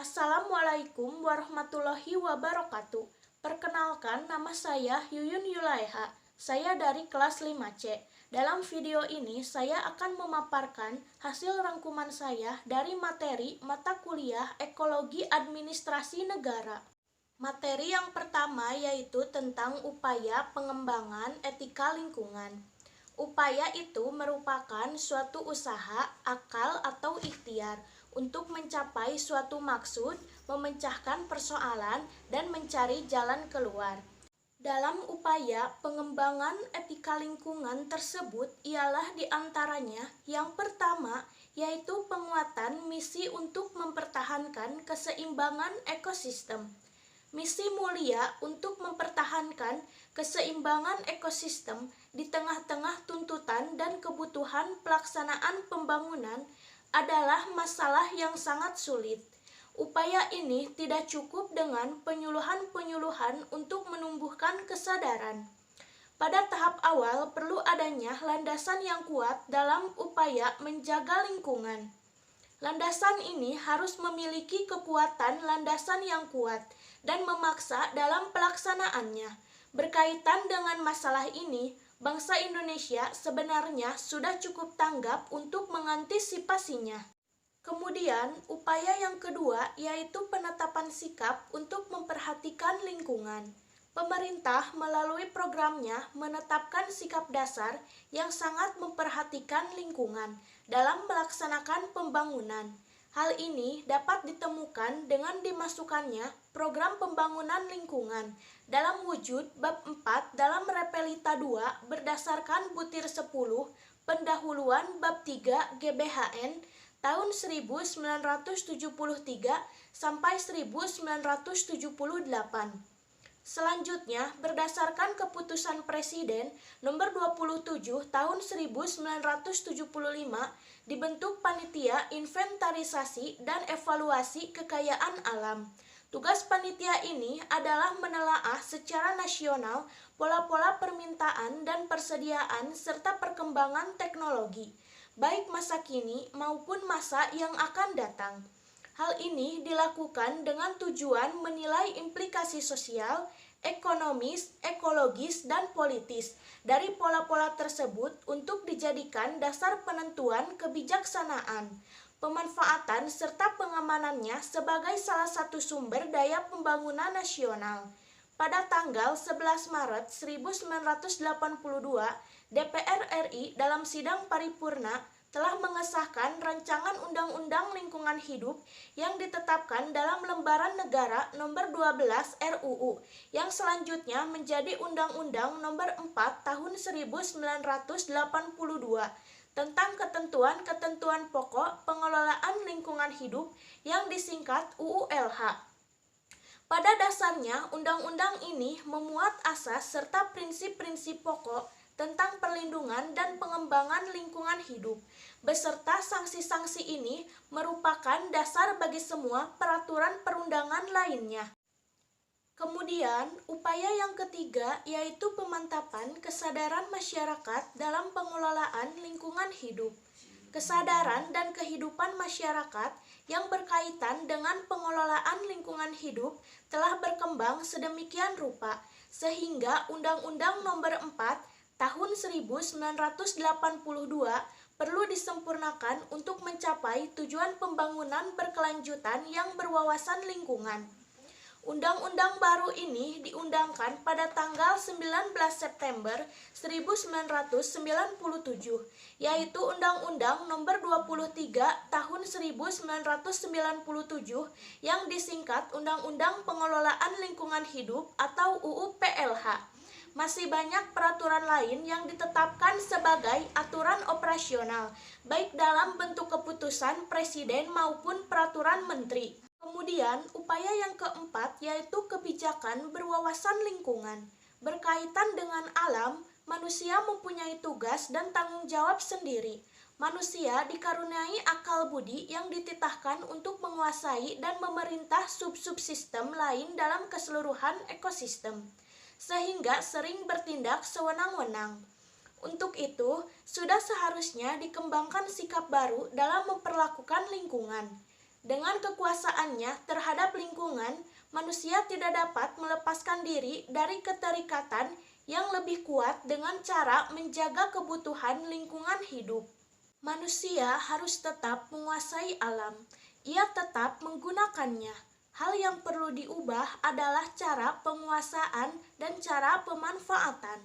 Assalamualaikum warahmatullahi wabarakatuh. Perkenalkan, nama saya Yuyun Yulaiha. Saya dari kelas 5C. Dalam video ini, saya akan memaparkan hasil rangkuman saya dari materi mata kuliah Ekologi Administrasi Negara. Materi yang pertama yaitu tentang upaya pengembangan etika lingkungan. Upaya itu merupakan suatu usaha, akal, atau ikhtiar untuk mencapai suatu maksud, memecahkan persoalan, dan mencari jalan keluar. Dalam upaya pengembangan etika lingkungan tersebut ialah diantaranya yang pertama yaitu penguatan misi untuk mempertahankan keseimbangan ekosistem. Misi mulia untuk mempertahankan keseimbangan ekosistem di tengah-tengah tuntutan dan kebutuhan pelaksanaan pembangunan adalah masalah yang sangat sulit. Upaya ini tidak cukup dengan penyuluhan-penyuluhan untuk menumbuhkan kesadaran. Pada tahap awal perlu adanya landasan yang kuat dalam upaya menjaga lingkungan. Landasan ini harus memiliki kekuatan landasan yang kuat dan memaksa dalam pelaksanaannya. Berkaitan dengan masalah ini, bangsa Indonesia sebenarnya sudah cukup tanggap untuk mengantisipasinya. Kemudian, upaya yang kedua yaitu penetapan sikap untuk memperhatikan lingkungan. Pemerintah melalui programnya menetapkan sikap dasar yang sangat memperhatikan lingkungan dalam melaksanakan pembangunan. Hal ini dapat ditemukan dengan dimasukkannya program pembangunan lingkungan dalam wujud bab 4 dalam Repelita 2 berdasarkan butir 10 pendahuluan bab 3 GBHN tahun 1973 sampai 1978. Selanjutnya, berdasarkan keputusan Presiden nomor 27 tahun 1975, dibentuk Panitia Inventarisasi dan Evaluasi Kekayaan Alam. Tugas panitia ini adalah menelaah secara nasional pola-pola permintaan dan persediaan serta perkembangan teknologi, baik masa kini maupun masa yang akan datang. Hal ini dilakukan dengan tujuan menilai implikasi sosial, ekonomis, ekologis, dan politis dari pola-pola tersebut untuk dijadikan dasar penentuan kebijaksanaan, pemanfaatan, serta pengamanannya sebagai salah satu sumber daya pembangunan nasional. Pada tanggal 11 Maret 1982, DPR RI dalam sidang paripurna telah mengesahkan rancangan Undang-Undang Lingkungan Hidup yang ditetapkan dalam Lembaran Negara Nomor 12 RUU yang selanjutnya menjadi Undang-Undang Nomor 4 Tahun 1982 tentang ketentuan-ketentuan pokok pengelolaan lingkungan hidup yang disingkat UULH. Pada dasarnya, undang-undang ini memuat asas serta prinsip-prinsip pokok tentang perlindungan dan pengembangan lingkungan hidup, beserta sanksi-sanksi ini merupakan dasar bagi semua peraturan perundangan lainnya. Kemudian, upaya yang ketiga yaitu pemantapan kesadaran masyarakat dalam pengelolaan lingkungan hidup. Kesadaran dan kehidupan masyarakat yang berkaitan dengan pengelolaan lingkungan hidup telah berkembang sedemikian rupa, sehingga Undang-Undang Nomor 4 Tahun 1982 perlu disempurnakan untuk mencapai tujuan pembangunan berkelanjutan yang berwawasan lingkungan. Undang-undang baru ini diundangkan pada tanggal 19 September 1997, yaitu Undang-Undang Nomor 23 Tahun 1997 yang disingkat Undang-Undang Pengelolaan Lingkungan Hidup atau UU PLH. Masih banyak peraturan lain yang ditetapkan sebagai aturan operasional, baik dalam bentuk keputusan Presiden maupun peraturan Menteri. Kemudian, upaya yang keempat yaitu kebijakan berwawasan lingkungan. Berkaitan dengan alam, manusia mempunyai tugas dan tanggung jawab sendiri. Manusia dikaruniai akal budi yang dititahkan untuk menguasai dan memerintah sub-subsistem lain dalam keseluruhan ekosistem, sehingga sering bertindak sewenang-wenang. Untuk itu, sudah seharusnya dikembangkan sikap baru dalam memperlakukan lingkungan. Dengan kekuasaannya terhadap lingkungan, manusia tidak dapat melepaskan diri dari keterikatan yang lebih kuat dengan cara menjaga kebutuhan lingkungan hidup. Manusia harus tetap menguasai alam. Ia tetap menggunakannya. Hal yang perlu diubah adalah cara penguasaan dan cara pemanfaatan.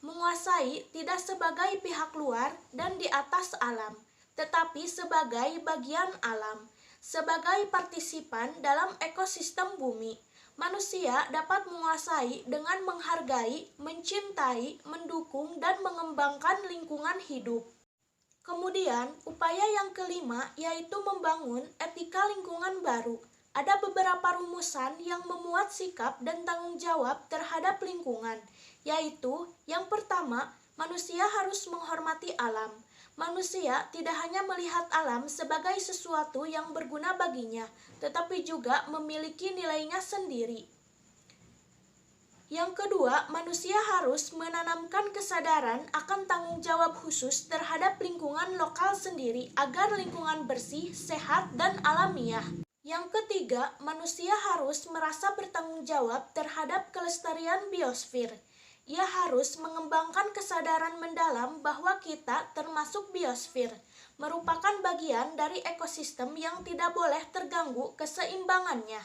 Menguasai tidak sebagai pihak luar dan di atas alam, tetapi sebagai bagian alam. Sebagai partisipan dalam ekosistem bumi, manusia dapat menguasai dengan menghargai, mencintai, mendukung, dan mengembangkan lingkungan hidup. Kemudian, upaya yang kelima yaitu membangun etika lingkungan baru. Ada beberapa rumusan yang memuat sikap dan tanggung jawab terhadap lingkungan, yaitu yang pertama, manusia harus menghormati alam. Manusia tidak hanya melihat alam sebagai sesuatu yang berguna baginya, tetapi juga memiliki nilainya sendiri. Yang kedua, manusia harus menanamkan kesadaran akan tanggung jawab khusus terhadap lingkungan lokal sendiri agar lingkungan bersih, sehat, dan alamiah. Yang ketiga, manusia harus merasa bertanggung jawab terhadap kelestarian biosfer. Ia harus mengembangkan kesadaran mendalam bahwa kita termasuk biosfer, merupakan bagian dari ekosistem yang tidak boleh terganggu keseimbangannya.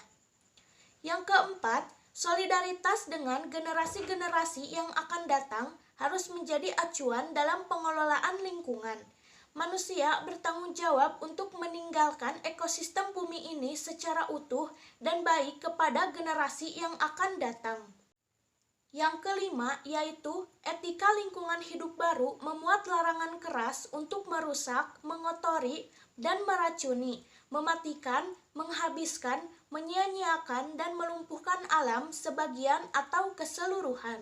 Yang keempat, solidaritas dengan generasi-generasi yang akan datang harus menjadi acuan dalam pengelolaan lingkungan. Manusia bertanggung jawab untuk meninggalkan ekosistem bumi ini secara utuh dan baik kepada generasi yang akan datang. Yang kelima, yaitu etika lingkungan hidup baru memuat larangan keras untuk merusak, mengotori, dan meracuni, mematikan, menghabiskan, menyia-nyiakan, dan melumpuhkan alam sebagian atau keseluruhan.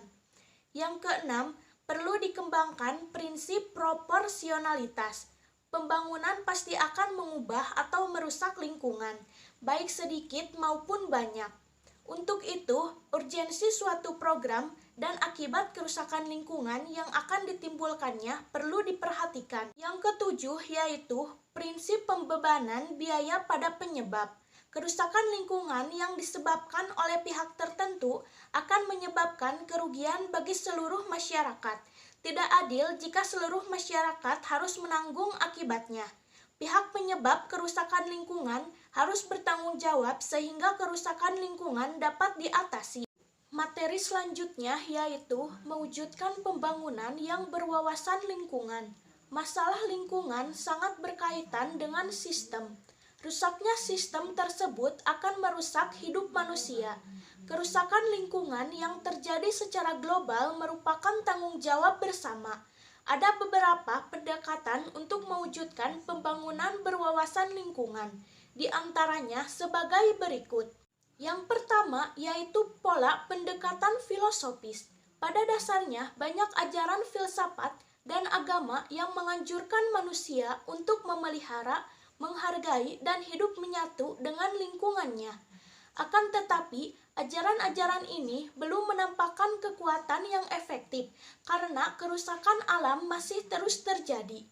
Yang keenam, perlu dikembangkan prinsip proporsionalitas. Pembangunan pasti akan mengubah atau merusak lingkungan, baik sedikit maupun banyak. Untuk itu, urgensi suatu program dan akibat kerusakan lingkungan yang akan ditimbulkannya perlu diperhatikan. Yang ketujuh yaitu prinsip pembebanan biaya pada penyebab. Kerusakan lingkungan yang disebabkan oleh pihak tertentu akan menyebabkan kerugian bagi seluruh masyarakat. Tidak adil jika seluruh masyarakat harus menanggung akibatnya. Pihak penyebab kerusakan lingkungan harus bertanggung jawab sehingga kerusakan lingkungan dapat diatasi. Materi selanjutnya yaitu mewujudkan pembangunan yang berwawasan lingkungan. Masalah lingkungan sangat berkaitan dengan sistem. Rusaknya sistem tersebut akan merusak hidup manusia. Kerusakan lingkungan yang terjadi secara global merupakan tanggung jawab bersama. Ada beberapa pendekatan untuk mewujudkan pembangunan berwawasan lingkungan, di antaranya sebagai berikut. Yang pertama yaitu pola pendekatan filosofis. Pada dasarnya banyak ajaran filsafat dan agama yang menganjurkan manusia untuk memelihara, menghargai, dan hidup menyatu dengan lingkungannya. Akan tetapi, ajaran-ajaran ini belum menampakkan kekuatan yang efektif karena kerusakan alam masih terus terjadi.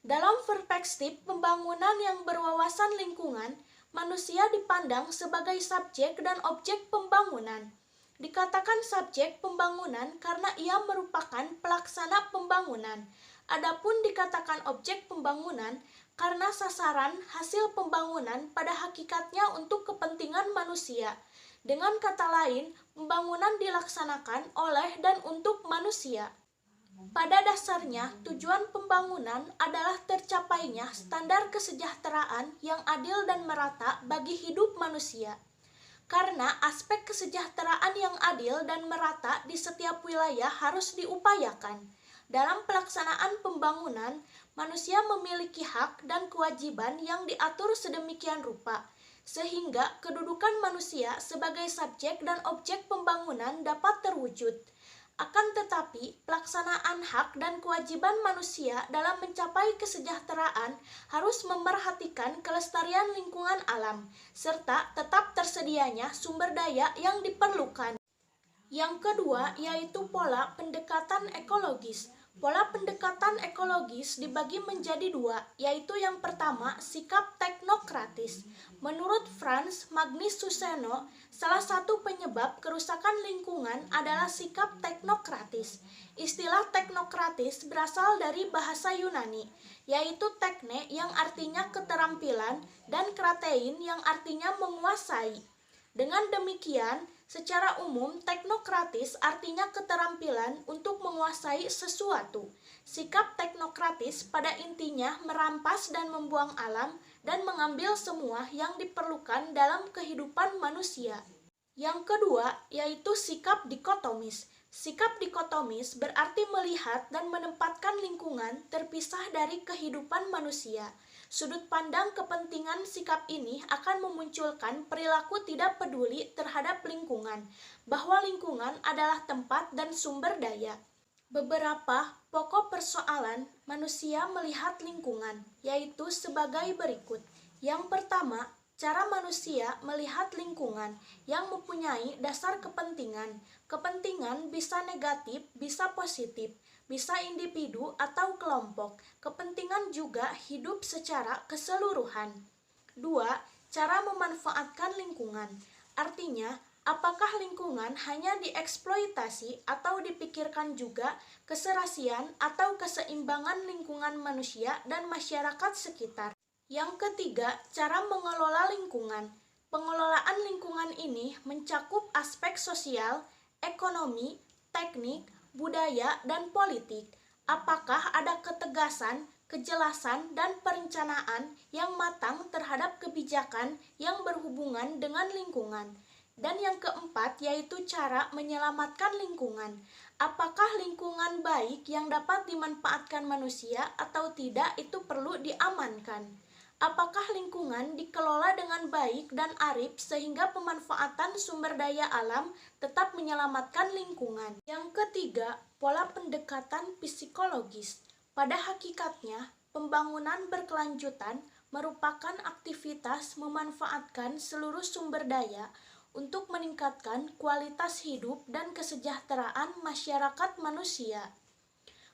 Dalam perspektif pembangunan yang berwawasan lingkungan, manusia dipandang sebagai subjek dan objek pembangunan. Dikatakan subjek pembangunan karena ia merupakan pelaksana pembangunan. Adapun dikatakan objek pembangunan karena sasaran hasil pembangunan pada hakikatnya untuk kepentingan manusia. Dengan kata lain, pembangunan dilaksanakan oleh dan untuk manusia. Pada dasarnya, tujuan pembangunan adalah tercapainya standar kesejahteraan yang adil dan merata bagi hidup manusia. Karena aspek kesejahteraan yang adil dan merata di setiap wilayah harus diupayakan. Dalam pelaksanaan pembangunan, manusia memiliki hak dan kewajiban yang diatur sedemikian rupa, sehingga kedudukan manusia sebagai subjek dan objek pembangunan dapat terwujud. Akan tetapi, pelaksanaan hak dan kewajiban manusia dalam mencapai kesejahteraan harus memerhatikan kelestarian lingkungan alam, serta tetap tersedianya sumber daya yang diperlukan. Yang kedua yaitu pola pendekatan ekologis. Pola pendekatan ekologis dibagi menjadi dua, yaitu yang pertama, sikap teknokratis. Menurut Frans Magnus Suseno, salah satu penyebab kerusakan lingkungan adalah sikap teknokratis. Istilah teknokratis berasal dari bahasa Yunani, yaitu tekne yang artinya keterampilan dan kratein yang artinya menguasai. Dengan demikian, secara umum, teknokratis artinya keterampilan untuk menguasai sesuatu. Sikap teknokratis pada intinya merampas dan membuang alam dan mengambil semua yang diperlukan dalam kehidupan manusia. Yang kedua, yaitu sikap dikotomis. Sikap dikotomis berarti melihat dan menempatkan lingkungan terpisah dari kehidupan manusia. Sudut pandang kepentingan sikap ini akan memunculkan perilaku tidak peduli terhadap lingkungan, bahwa lingkungan adalah tempat dan sumber daya. Beberapa pokok persoalan manusia melihat lingkungan, yaitu sebagai berikut. Yang pertama, cara manusia melihat lingkungan yang mempunyai dasar kepentingan. Kepentingan bisa negatif, bisa positif, bisa individu atau kelompok. Kepentingan juga hidup secara keseluruhan. 2. Cara memanfaatkan lingkungan. Artinya, apakah lingkungan hanya dieksploitasi atau dipikirkan juga keserasian atau keseimbangan lingkungan manusia dan masyarakat sekitar. Yang ketiga, cara mengelola lingkungan. Pengelolaan lingkungan ini mencakup aspek sosial, ekonomi, teknik, budaya, dan politik. Apakah ada ketegasan, kejelasan, dan perencanaan yang matang terhadap kebijakan yang berhubungan dengan lingkungan? Dan yang keempat, yaitu cara menyelamatkan lingkungan. Apakah lingkungan baik yang dapat dimanfaatkan manusia atau tidak itu perlu diamankan? Apakah lingkungan dikelola dengan baik dan arif sehingga pemanfaatan sumber daya alam tetap menyelamatkan lingkungan? Yang ketiga, pola pendekatan psikologis. Pada hakikatnya, pembangunan berkelanjutan merupakan aktivitas memanfaatkan seluruh sumber daya untuk meningkatkan kualitas hidup dan kesejahteraan masyarakat manusia.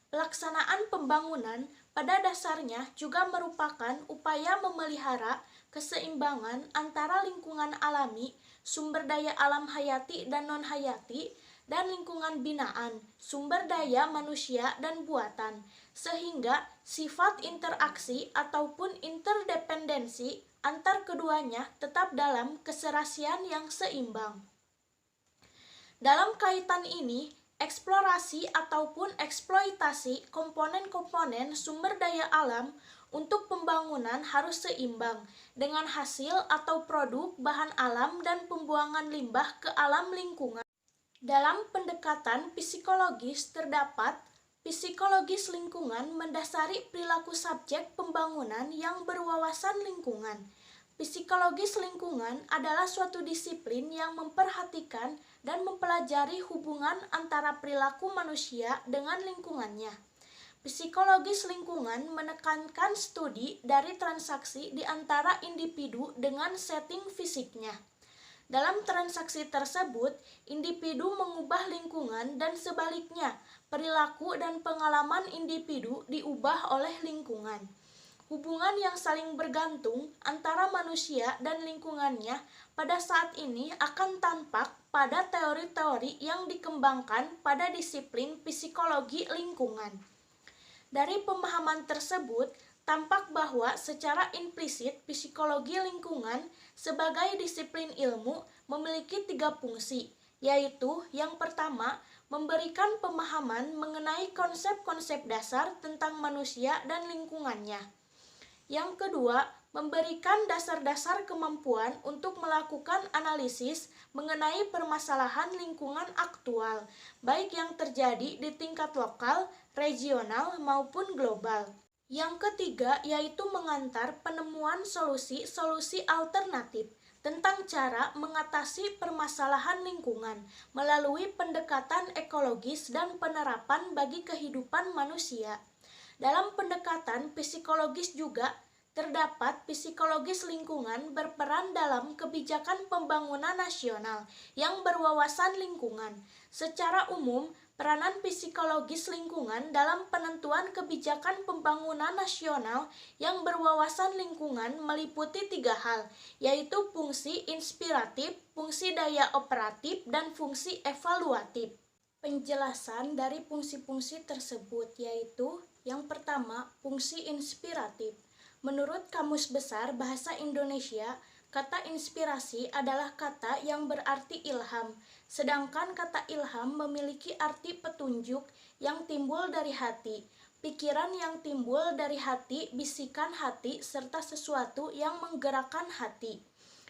Pelaksanaan pembangunan pada dasarnya juga merupakan upaya memelihara keseimbangan antara lingkungan alami, sumber daya alam hayati dan non-hayati, dan lingkungan binaan, sumber daya manusia dan buatan, sehingga sifat interaksi ataupun interdependensi antar keduanya tetap dalam keserasian yang seimbang. Dalam kaitan ini, eksplorasi ataupun eksploitasi komponen-komponen sumber daya alam untuk pembangunan harus seimbang dengan hasil atau produk bahan alam dan pembuangan limbah ke alam lingkungan. Dalam pendekatan psikologis terdapat psikologis lingkungan mendasari perilaku subjek pembangunan yang berwawasan lingkungan. Psikologis lingkungan adalah suatu disiplin yang memperhatikan dan mempelajari hubungan antara perilaku manusia dengan lingkungannya. Psikologis lingkungan menekankan studi dari transaksi di antara individu dengan setting fisiknya. Dalam transaksi tersebut, individu mengubah lingkungan dan sebaliknya, perilaku dan pengalaman individu diubah oleh lingkungan. Hubungan yang saling bergantung antara manusia dan lingkungannya pada saat ini akan tampak pada teori-teori yang dikembangkan pada disiplin psikologi lingkungan. Dari pemahaman tersebut, tampak bahwa secara implisit psikologi lingkungan sebagai disiplin ilmu memiliki 3 fungsi, yaitu yang pertama, memberikan pemahaman mengenai konsep-konsep dasar tentang manusia dan lingkungannya. Yang kedua, memberikan dasar-dasar kemampuan untuk melakukan analisis mengenai permasalahan lingkungan aktual, baik yang terjadi di tingkat lokal, regional, maupun global. Yang ketiga, yaitu mengantar penemuan solusi-solusi alternatif tentang cara mengatasi permasalahan lingkungan melalui pendekatan ekologis dan penerapan bagi kehidupan manusia. Dalam pendekatan psikologis juga terdapat psikologis lingkungan berperan dalam kebijakan pembangunan nasional yang berwawasan lingkungan. Secara umum, Peranan psikologis lingkungan dalam penentuan kebijakan pembangunan nasional yang berwawasan lingkungan meliputi 3 hal, yaitu fungsi inspiratif, fungsi daya operatif, dan fungsi evaluatif. Penjelasan dari fungsi-fungsi tersebut yaitu yang pertama, fungsi inspiratif. Menurut Kamus Besar Bahasa Indonesia, kata inspirasi adalah kata yang berarti ilham, sedangkan kata ilham memiliki arti petunjuk yang timbul dari hati, pikiran yang timbul dari hati, bisikan hati, serta sesuatu yang menggerakkan hati.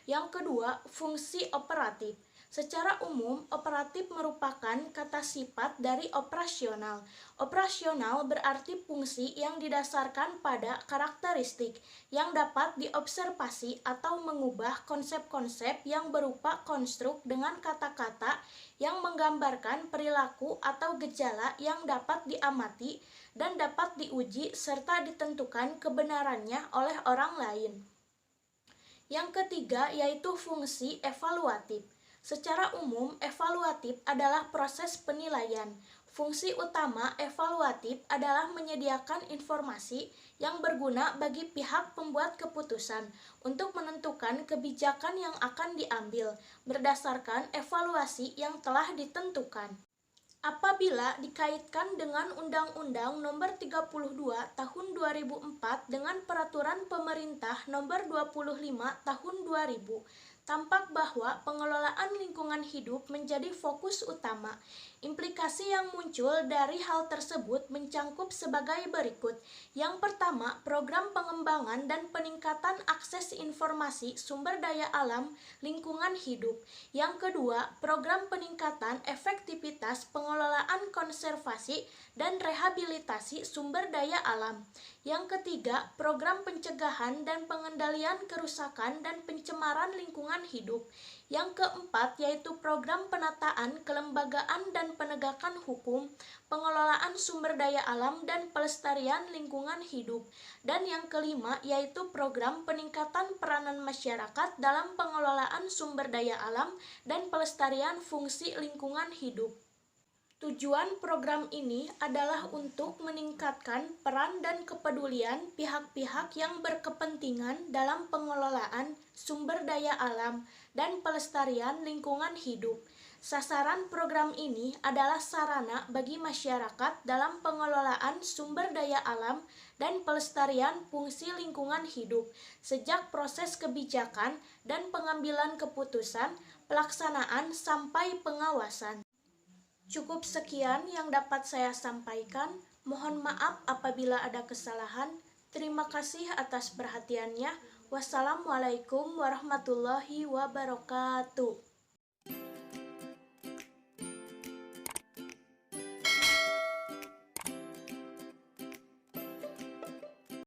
Yang kedua, fungsi operatif. Secara umum, operatif merupakan kata sifat dari operasional. Operasional berarti fungsi yang didasarkan pada karakteristik yang dapat diobservasi atau mengubah konsep-konsep yang berupa konstruk dengan kata-kata yang menggambarkan perilaku atau gejala yang dapat diamati dan dapat diuji serta ditentukan kebenarannya oleh orang lain. Yang ketiga yaitu fungsi evaluatif. Secara umum, evaluatif adalah proses penilaian. Fungsi utama evaluatif adalah menyediakan informasi yang berguna bagi pihak pembuat keputusan untuk menentukan kebijakan yang akan diambil berdasarkan evaluasi yang telah ditentukan. Apabila dikaitkan dengan Undang-Undang Nomor 32 Tahun 2004 dengan Peraturan Pemerintah Nomor 25 Tahun 2000, tampak bahwa pengelolaan lingkungan hidup menjadi fokus utama. Implikasi yang muncul dari hal tersebut mencangkup sebagai berikut. Yang pertama, program pengembangan dan peningkatan akses informasi sumber daya alam lingkungan hidup. Yang kedua, program peningkatan efektivitas pengelolaan konservasi dan rehabilitasi sumber daya alam. Yang ketiga, program pencegahan dan pengendalian kerusakan dan pencemaran lingkungan hidup. Yang keempat, yaitu program penataan, kelembagaan, dan penegakan hukum, pengelolaan sumber daya alam, dan pelestarian lingkungan hidup. Dan yang kelima, yaitu program peningkatan peranan masyarakat dalam pengelolaan sumber daya alam dan pelestarian fungsi lingkungan hidup. Tujuan program ini adalah untuk meningkatkan peran dan kepedulian pihak-pihak yang berkepentingan dalam pengelolaan sumber daya alam dan pelestarian lingkungan hidup. Sasaran program ini adalah sarana bagi masyarakat dalam pengelolaan sumber daya alam dan pelestarian fungsi lingkungan hidup sejak proses kebijakan dan pengambilan keputusan, pelaksanaan sampai pengawasan. Cukup sekian yang dapat saya sampaikan. Mohon maaf apabila ada kesalahan. Terima kasih atas perhatiannya. Wassalamualaikum warahmatullahi wabarakatuh.